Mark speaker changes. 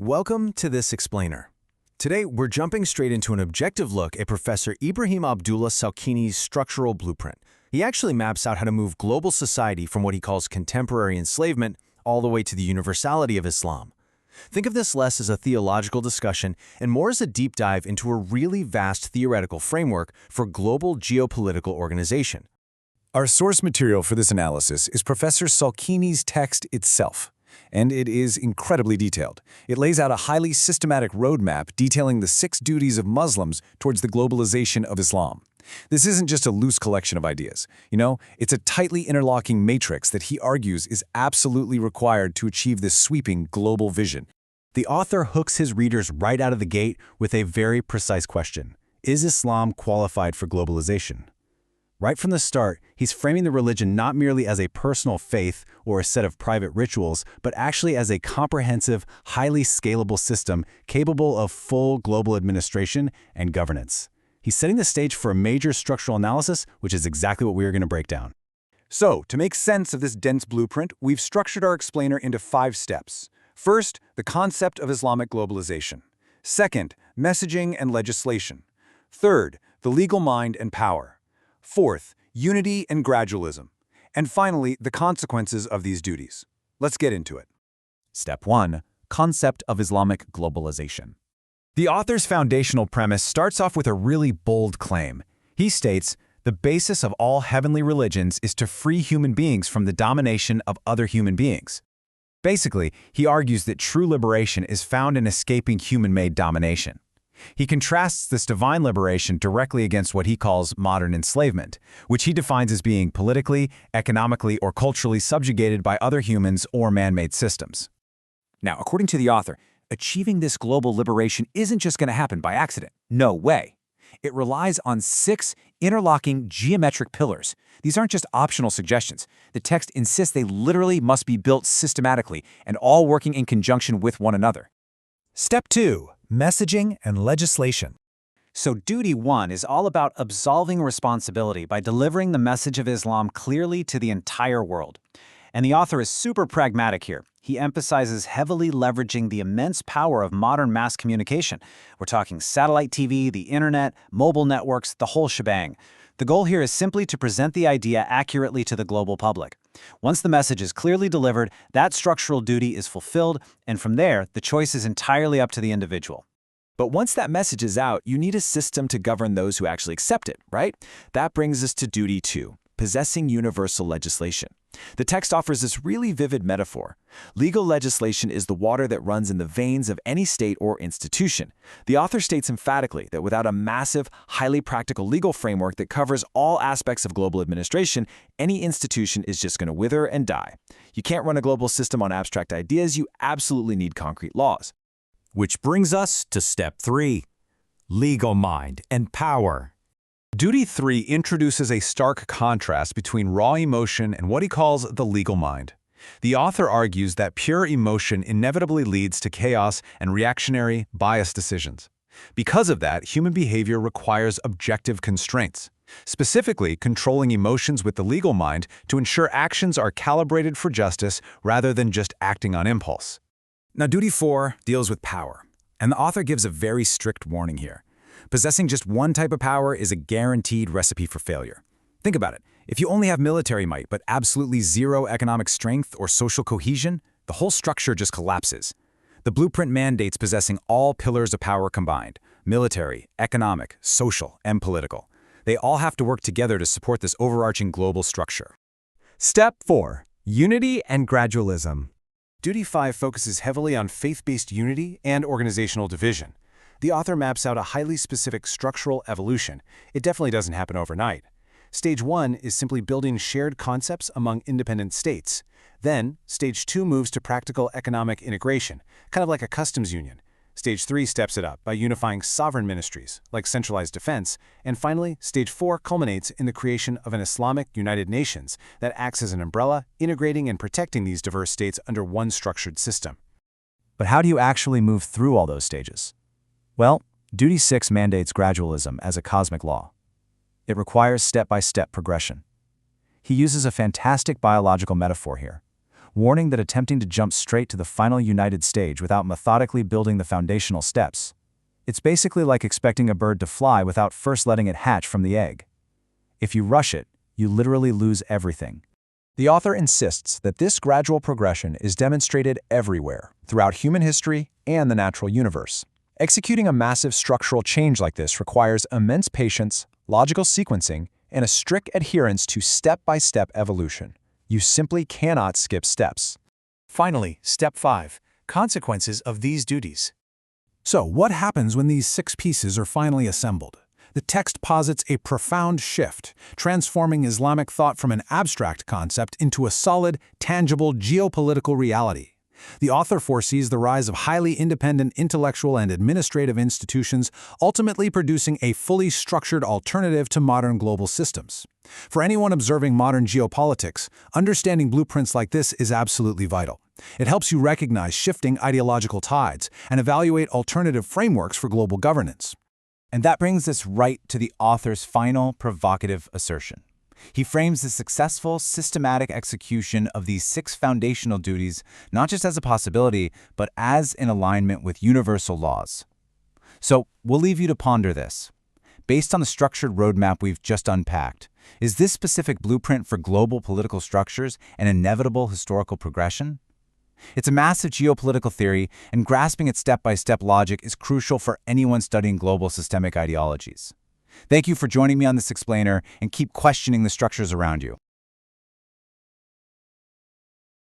Speaker 1: Welcome to this explainer. Today, we're jumping straight into an objective look at Professor Ibrahim Abdullah Səlqini's structural blueprint. He actually maps out how to move global society from what he calls contemporary enslavement all the way to the universality of Islam. Think of this less as a theological discussion and more as a deep dive into a really vast theoretical framework for global geopolitical organization.
Speaker 2: Our source material for this analysis is Professor Səlqini's text itself, and it is incredibly detailed. It lays out a highly systematic roadmap detailing the 6 duties of Muslims towards the globalization of Islam. This isn't just a loose collection of ideas. It's a tightly interlocking matrix that he argues is absolutely required to achieve this sweeping global vision.
Speaker 1: The author hooks his readers right out of the gate with a very precise question. Is Islam qualified for globalization? Right from the start, he's framing the religion not merely as a personal faith or a set of private rituals, but actually as a comprehensive, highly scalable system capable of full global administration and governance. He's setting the stage for a major structural analysis, which is exactly what we are going to break down.
Speaker 2: So, to make sense of this dense blueprint, we've structured our explainer into 5 steps. First, the concept of Islamic globalization. Second, messaging and legislation. Third, the legal mind and power. Fourth, unity and gradualism. And finally, the consequences of these duties. Let's get into it.
Speaker 3: Step 1. Concept of Islamic globalization.
Speaker 1: The author's foundational premise starts off with a really bold claim. He states, the basis of all heavenly religions is to free human beings from the domination of other human beings. Basically, he argues that true liberation is found in escaping human-made domination. He contrasts this divine liberation directly against what he calls modern enslavement, which he defines as being politically, economically, or culturally subjugated by other humans or man-made systems.
Speaker 3: Now, according to the author, achieving this global liberation isn't just going to happen by accident. No way. It relies on 6 interlocking geometric pillars. These aren't just optional suggestions. The text insists they literally must be built systematically and all working in conjunction with one another.
Speaker 1: Step 2. Messaging and legislation.
Speaker 4: So duty 1 is all about absolving responsibility by delivering the message of Islam clearly to the entire world. And the author is super pragmatic here. He emphasizes heavily leveraging the immense power of modern mass communication. We're talking satellite TV, the internet, mobile networks, the whole shebang. The goal here is simply to present the idea accurately to the global public. Once the message is clearly delivered, that structural duty is fulfilled, and from there, the choice is entirely up to the individual.
Speaker 1: But once that message is out, you need a system to govern those who actually accept it, right? That brings us to duty 2, possessing universal legislation. The text offers this really vivid metaphor. Legal legislation is the water that runs in the veins of any state or institution. The author states emphatically that without a massive, highly practical legal framework that covers all aspects of global administration, any institution is just going to wither and die. You can't run a global system on abstract ideas, you absolutely need concrete laws.
Speaker 5: Which brings us to step 3, legal mind and power.
Speaker 2: Duty 3 introduces a stark contrast between raw emotion and what he calls the legal mind. The author argues that pure emotion inevitably leads to chaos and reactionary, biased decisions. Because of that, human behavior requires objective constraints, specifically controlling emotions with the legal mind to ensure actions are calibrated for justice rather than just acting on impulse.
Speaker 1: Now, duty 4 deals with power, and the author gives a very strict warning here. Possessing just one type of power is a guaranteed recipe for failure. Think about it. If you only have military might but absolutely zero economic strength or social cohesion, the whole structure just collapses. The blueprint mandates possessing all pillars of power combined: military, economic, social, and political. They all have to work together to support this overarching global structure.
Speaker 5: Step 4. Unity and gradualism.
Speaker 1: Duty 5 focuses heavily on faith-based unity and organizational division. The author maps out a highly specific structural evolution. It definitely doesn't happen overnight. Stage 1 is simply building shared concepts among independent states. Then, Stage 2 moves to practical economic integration, kind of like a customs union. Stage 3 steps it up by unifying sovereign ministries, like centralized defense. And finally, Stage 4 culminates in the creation of an Islamic United Nations that acts as an umbrella, integrating and protecting these diverse states under one structured system.
Speaker 3: But how do you actually move through all those stages? Well, Duty 6 mandates gradualism as a cosmic law. It requires step-by-step progression. He uses a fantastic biological metaphor here. warning that attempting to jump straight to the final united stage without methodically building the foundational steps. It's basically like expecting a bird to fly without first letting it hatch from the egg. If you rush it, you literally lose everything.
Speaker 2: The author insists that this gradual progression is demonstrated everywhere, throughout human history and the natural universe. Executing a massive structural change like this requires immense patience, logical sequencing, and a strict adherence to step-by-step evolution. You simply cannot skip steps.
Speaker 1: Finally, Step 5. Consequences of these duties.
Speaker 6: So, what happens when these 6 pieces are finally assembled? The text posits a profound shift, transforming Islamic thought from an abstract concept into a solid, tangible geopolitical reality. The author foresees the rise of highly independent intellectual and administrative institutions, ultimately producing a fully structured alternative to modern global systems. For anyone observing modern geopolitics, understanding blueprints like this is absolutely vital. It helps you recognize shifting ideological tides and evaluate alternative frameworks for global governance.
Speaker 3: And that brings us right to the author's final provocative assertion. He frames the successful, systematic execution of these 6 foundational duties not just as a possibility, but as in alignment with universal laws. So, we'll leave you to ponder this. Based on the structured roadmap we've just unpacked, is this specific blueprint for global political structures an inevitable historical progression? It's a massive geopolitical theory, and grasping its step-by-step logic is crucial for anyone studying global systemic ideologies. Thank you for joining me on this explainer, and keep questioning the structures around you.